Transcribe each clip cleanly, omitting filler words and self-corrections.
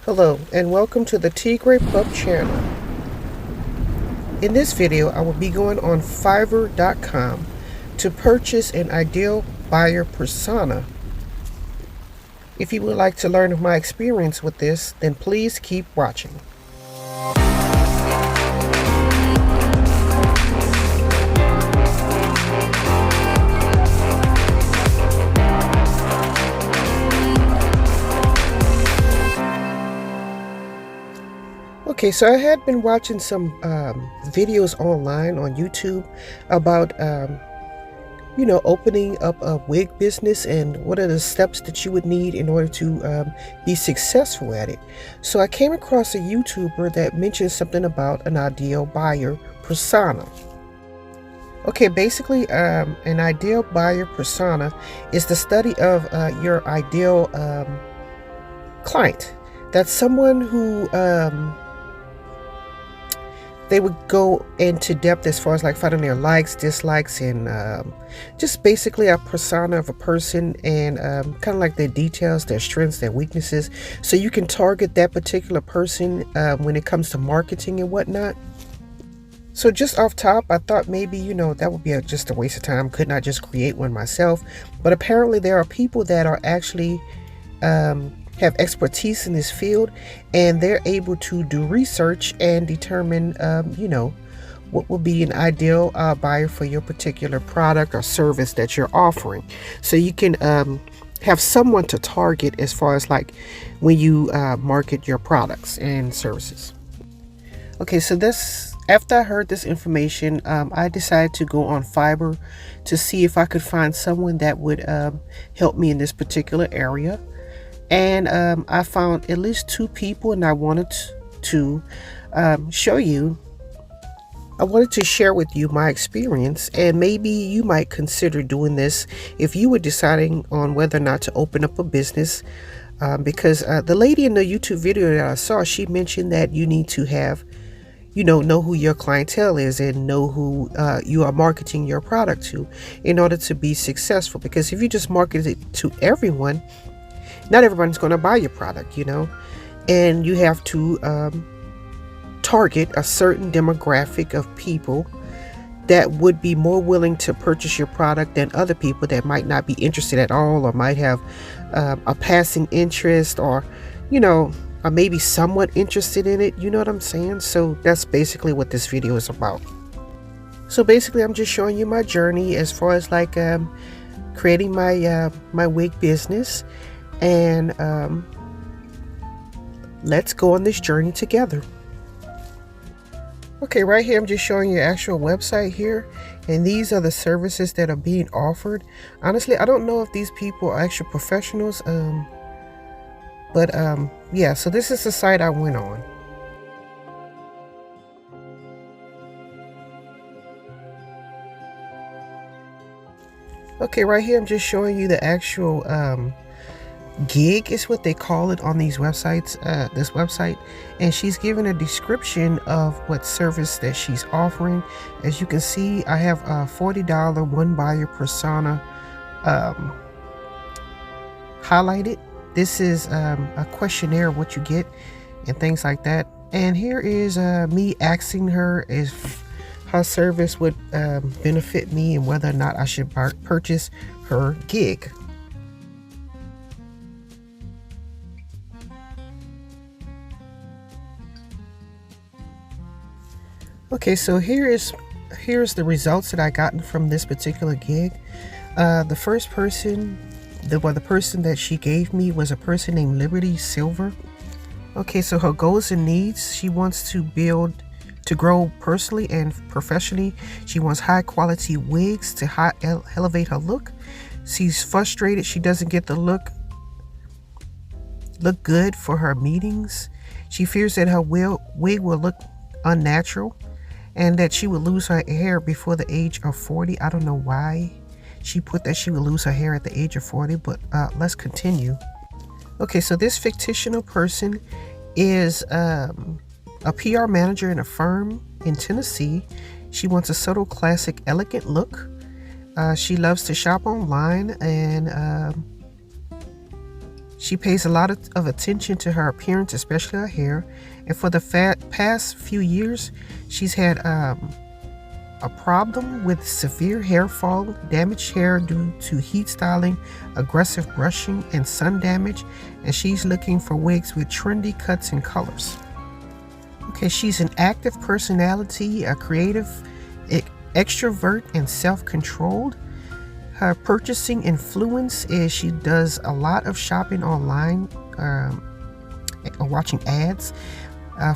Hello and welcome to the Tigre.pup channel. In this video, I will be going on FIVER.com to purchase an ideal buyer persona. If you would like to learn of my experience with this, then please keep watching. Okay, so I had been watching some videos online on YouTube about, opening up a wig business and what are the steps that you would need in order to be successful at it. So I came across a YouTuber that mentioned something about an ideal buyer persona. Okay, basically, an ideal buyer persona is the study of your ideal client. That's someone who they would go into depth as far as like finding their likes, dislikes, and just basically a persona of a person, and kind of like their details, their strengths, their weaknesses, so you can target that particular person when it comes to marketing and whatnot. So just off top, I thought maybe, that would be just a waste of time. Could not just create one myself, but apparently there are people that are actually have expertise in this field, and they're able to do research and determine what will be an ideal buyer for your particular product or service that you're offering, so you can have someone to target as far as like when you market your products and services. Okay, so after I heard this information, I decided to go on Fiverr to see if I could find someone that would help me in this particular area. And I found at least 2 people, and I wanted to show you. I wanted to share with you my experience, and maybe you might consider doing this if you were deciding on whether or not to open up a business. Because the lady in the YouTube video that I saw, she mentioned that you need to have, know who your clientele is and know who you are marketing your product to in order to be successful. Because if you just market it to everyone, not everyone's going to buy your product, and you have to target a certain demographic of people that would be more willing to purchase your product than other people that might not be interested at all, or might have a passing interest, or are maybe somewhat interested in it. You know what I'm saying? So that's basically what this video is about. So basically, I'm just showing you my journey as far as like creating my my wig business. And let's go on this journey together. Okay, right here I'm just showing you the actual website here, and these are the services that are being offered. Honestly, I don't know if these people are actual professionals, but yeah, so this is the site I went on. Okay, right here I'm just showing you the actual gig is what they call it on these websites, this website, and she's given a description of what service that she's offering. As you can see, I have a $40 one buyer persona highlighted. This is a questionnaire of what you get and things like that. And here is me asking her if her service would benefit me and whether or not I should purchase her gig. Okay, so here's the results that I gotten from this particular gig. The first person, the person that she gave me was a person named Liberty Silver. Okay, so her goals and needs: she wants to grow personally and professionally. She wants high quality wigs to elevate her look. She's frustrated she doesn't get the look good for her meetings. She fears that her wig will look unnatural, and that she would lose her hair before the age of 40. I don't know why she put that she would lose her hair at the age of 40, but let's continue. Okay, so this fictional person is a PR manager in a firm in Tennessee. She wants a subtle, classic, elegant look. She loves to shop online, and She pays a lot of attention to her appearance, especially her hair. And for the past few years, she's had a problem with severe hair fall, damaged hair due to heat styling, aggressive brushing, and sun damage. And she's looking for wigs with trendy cuts and colors. Okay, she's an active personality, a creative extrovert, and self-controlled. Her purchasing influence is she does a lot of shopping online, watching ads.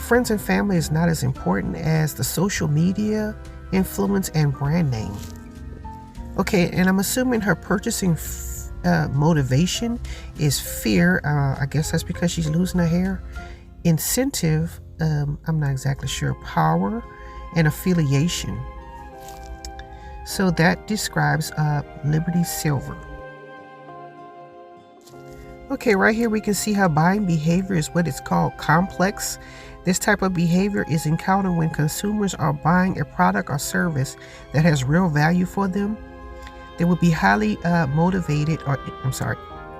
Friends and family is not as important as the social media influence and brand name. Okay, and I'm assuming her purchasing motivation is fear. I guess that's because she's losing her hair. Incentive, I'm not exactly sure. Power and affiliation. So that describes Liberty Silver. Okay, right here we can see her buying behavior is what it's called complex. This type of behavior is encountered when consumers are buying a product or service that has real value for them. They will be highly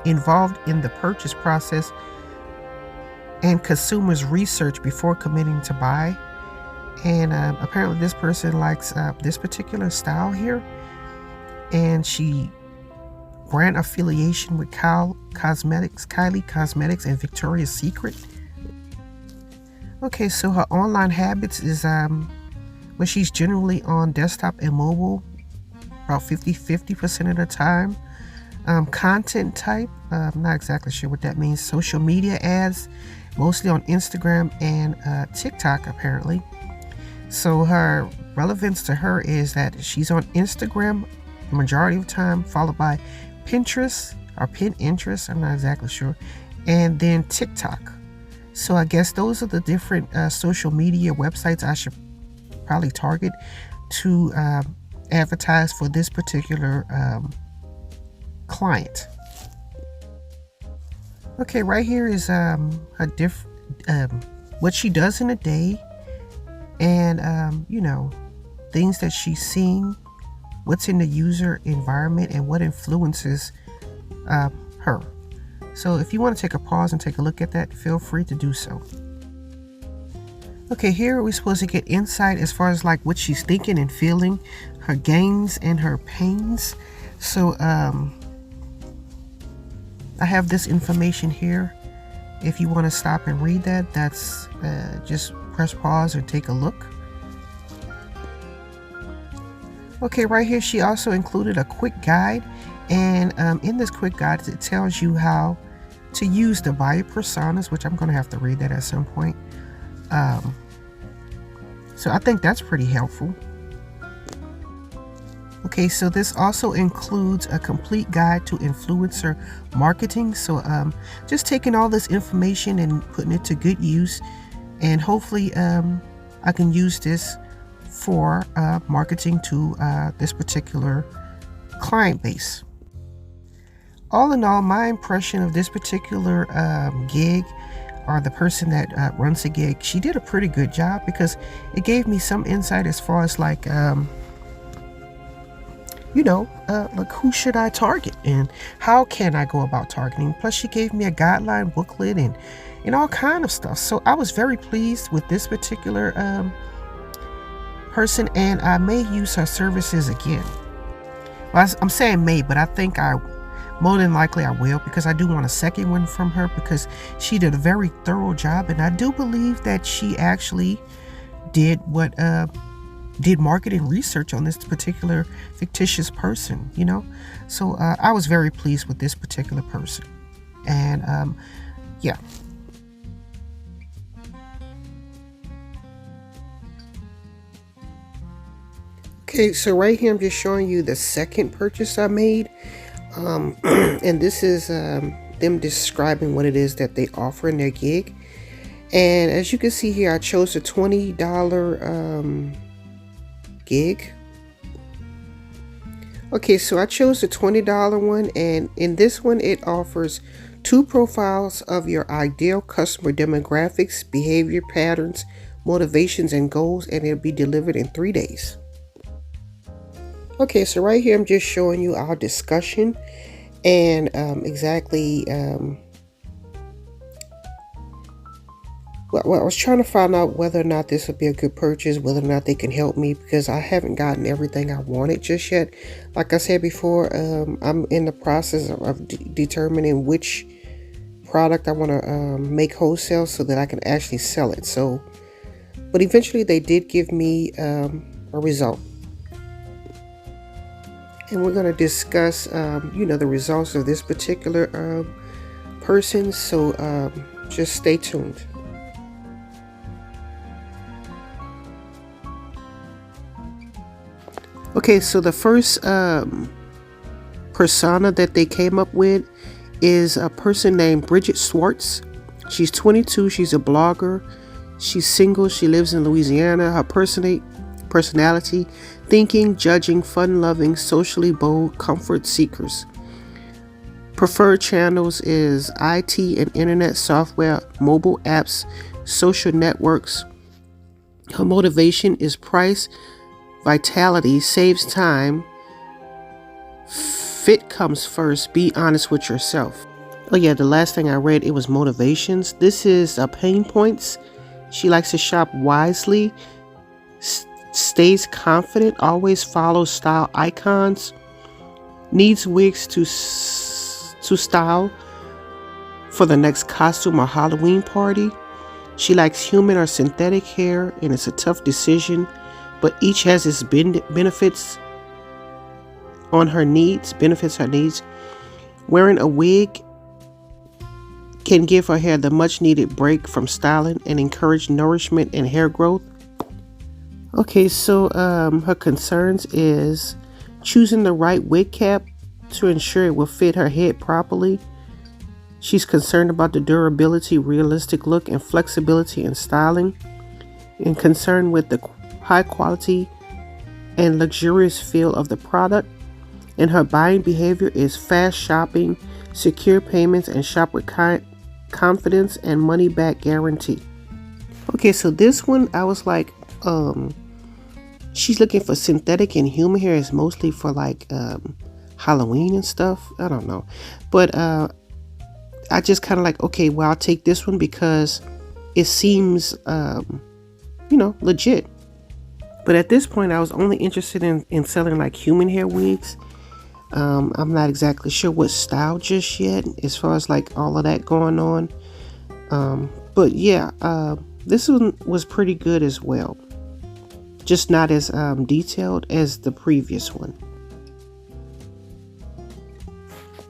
involved in the purchase process and consumers research before committing to buy. And apparently this person likes this particular style here, and she brand affiliation with Kylie Cosmetics and Victoria's Secret. Okay, so her online habits is where she's generally on desktop and mobile about 50% of the time. Content type, I'm not exactly sure what that means. Social media ads, mostly on Instagram and TikTok apparently. So her relevance to her is that she's on Instagram majority of the time, followed by Pinterest or Pinterest, I'm not exactly sure, and then TikTok. So I guess those are the different social media websites I should probably target to advertise for this particular client. Okay, right here is what she does in a day. And, things that she's seeing, what's in the user environment, and what influences her. So if you want to take a pause and take a look at that, feel free to do so. Okay, here we're supposed to get insight as far as like what she's thinking and feeling, her gains and her pains. So I have this information here. If you want to stop and read that, that's just press pause and take a look. Okay, right here she also included a quick guide, and in this quick guide it tells you how to use the buyer personas, which I'm going to have to read that at some point. So I think that's pretty helpful. Okay, so this also includes a complete guide to influencer marketing. So just taking all this information and putting it to good use, and hopefully I can use this for marketing to this particular client base. All in all, my impression of this particular gig, or the person that runs the gig, she did a pretty good job, because it gave me some insight as far as like like who should I target and how can I go about targeting. Plus she gave me a guideline booklet and all kind of stuff. So I was very pleased with this particular person, and I may use her services again. Well, I'm saying may, but I think more than likely I will, because I do want a second one from her, because she did a very thorough job, and I do believe that she actually did marketing research on this particular fictitious person, So I was very pleased with this particular person. And yeah. Okay, so right here I'm just showing you the second purchase I made. And this is them describing what it is that they offer in their gig. And as you can see here, I chose a $20 gig. Okay, so I chose the $20 one, and in this one it offers 2 profiles of your ideal customer demographics, behavior patterns, motivations, and goals, and it'll be delivered in 3 days. Okay, so right here I'm just showing you our discussion and exactly Well, I was trying to find out whether or not this would be a good purchase, whether or not they can help me, because I haven't gotten everything I wanted just yet. Like I said before, I'm in the process of determining which product I want to make wholesale so that I can actually sell it. So, but eventually they did give me a result. And we're going to discuss, the results of this particular person. So just stay tuned. Okay, so the first persona that they came up with is a person named Bridget Schwartz. She's 22. She's a blogger. She's single. She lives in Louisiana. Her personality, thinking, judging, fun-loving, socially bold, comfort seekers. Preferred channels is IT and internet software, mobile apps, social networks. Her motivation is price, vitality, saves time, fit comes first, be honest with yourself. Oh yeah, the last thing I read, it was motivations. This is pain points. She likes to shop wisely, stays confident, always follows style icons, needs wigs to style for the next costume or Halloween party. She likes human or synthetic hair, and it's a tough decision, but each has its benefits her needs. Wearing a wig can give her hair the much needed break from styling and encourage nourishment and hair growth. Okay, so her concerns is choosing the right wig cap to ensure it will fit her head properly. She's concerned about the durability, realistic look, and flexibility in styling, and concerned with the high quality and luxurious feel of the product. And her buying behavior is fast shopping, secure payments, and shop with confidence and money back guarantee. Okay, so this one I was like, she's looking for synthetic and human hair. Is mostly for like Halloween and stuff. I don't know, but I just kind of like, okay, well, I'll take this one because it seems legit. But at this point, I was only interested in selling like human hair wigs. I'm not exactly sure what style just yet, as far as like all of that going on. But yeah, this one was pretty good as well. Just not as detailed as the previous one.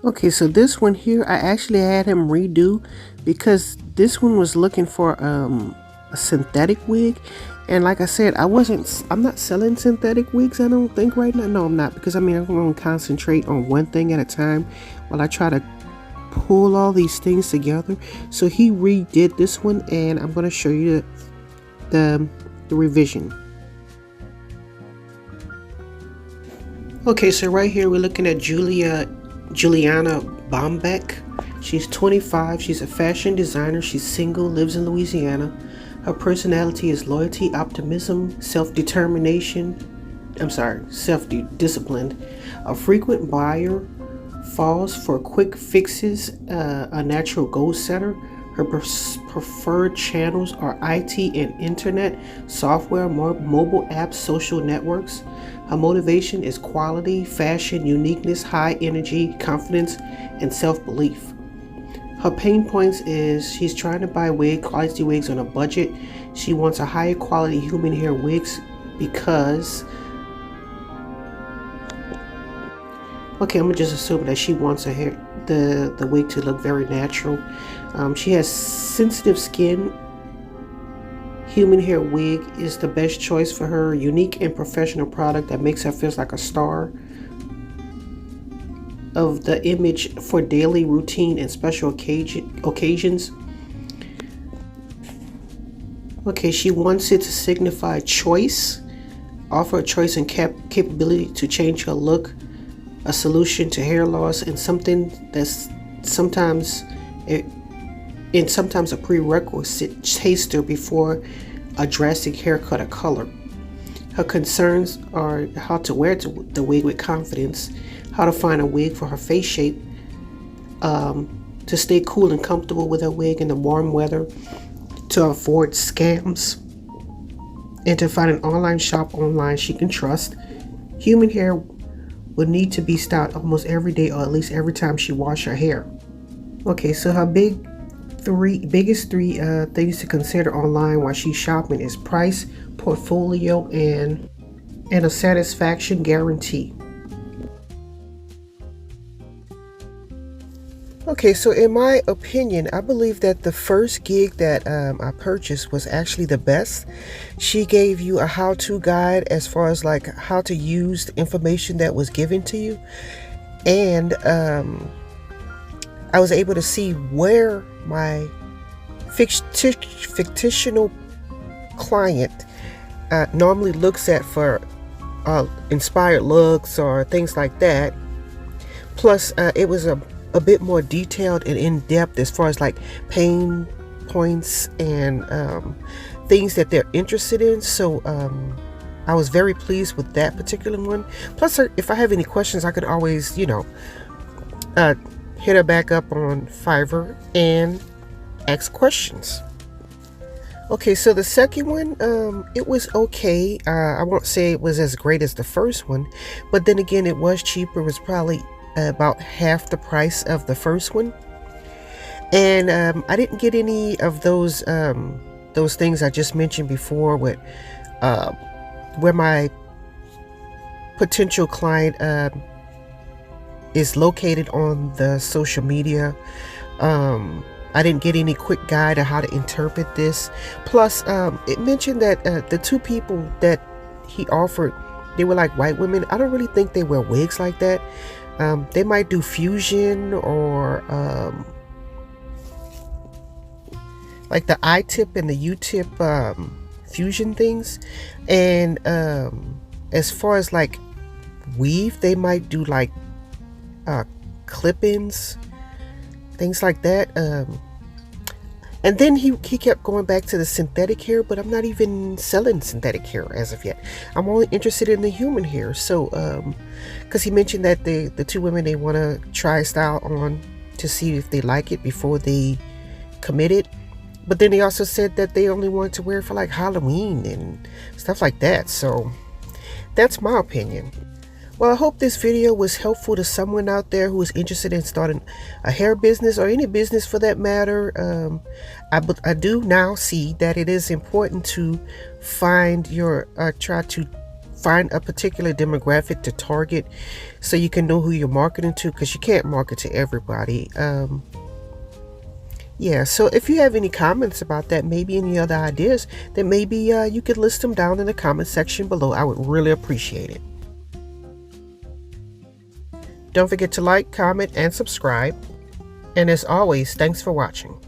Okay, so this one here, I actually had him redo because this one was looking for a synthetic wig. And like I said, I'm not selling synthetic wigs, I don't think right now. No, I'm not, because I'm going to concentrate on one thing at a time while I try to pull all these things together. So he redid this one, and I'm going to show you the revision. Okay, so right here we're looking at Juliana Bombeck. She's 25. She's a fashion designer. She's single, lives in Louisiana. Her personality is loyalty, optimism, self-disciplined. A frequent buyer, falls for quick fixes, a natural goal setter. Her preferred channels are IT and internet, software, mobile apps, social networks. Her motivation is quality, fashion, uniqueness, high energy, confidence, and self-belief. Her pain points is she's trying to buy quality wigs on a budget. She wants a higher quality human hair wigs because, okay, I'm gonna just assume that she wants her hair, the wig to look very natural. She has sensitive skin. Human hair wig is the best choice for her. Unique and professional product that makes her feel like a star of the image for daily routine and special occasions. Okay, she wants it to signify choice, offer a choice and capability to change her look, a solution to hair loss, and something that's sometimes a prerequisite taster before a drastic haircut or color. Her concerns are how to wear the wig with confidence, how to find a wig for her face shape, to stay cool and comfortable with her wig in the warm weather, to avoid scams and to find an online shop online she can trust. Human hair would need to be styled almost every day or at least every time she washes her hair. Okay, so her biggest three things to consider online while she's shopping is price, portfolio, and a satisfaction guarantee. Okay, so in my opinion, I believe that the first gig that I purchased was actually the best. She gave you a how-to guide as far as like how to use the information that was given to you, and I was able to see where my fictional client normally looks at for inspired looks or things like that. Plus, it was a bit more detailed and in-depth as far as like pain points and things that they're interested in. So I was very pleased with that particular one. Plus, if I have any questions, I could always, hit her back up on FIVER and ask questions. Okay, so the second one, it was okay. I won't say it was as great as the first one, but then again, it was cheaper. It was probably about half the price of the first one, and I didn't get any of those things I just mentioned before with where my potential client is located on the social media. I didn't get any quick guide on how to interpret this. Plus, it mentioned that the two people that he offered, they were like white women. I don't really think they wear wigs like that. They might do fusion or like the I-tip and the U-tip fusion things. And as far as like weave, they might do like clip-ins, things like that. And then he kept going back to the synthetic hair, but I'm not even selling synthetic hair as of yet. I'm only interested in the human hair. So, because he mentioned that the two women, they want to try a style on to see if they like it before they commit it. But then they also said that they only wanted to wear it for like Halloween and stuff like that. So that's my opinion. Well, I hope this video was helpful to someone out there who is interested in starting a hair business or any business for that matter. I do now see that it is important to find try to find a particular demographic to target so you can know who you're marketing to, because you can't market to everybody. Yeah, so if you have any comments about that, maybe any other ideas, then maybe you could list them down in the comment section below. I would really appreciate it. Don't forget to like, comment, and subscribe. And as always, thanks for watching.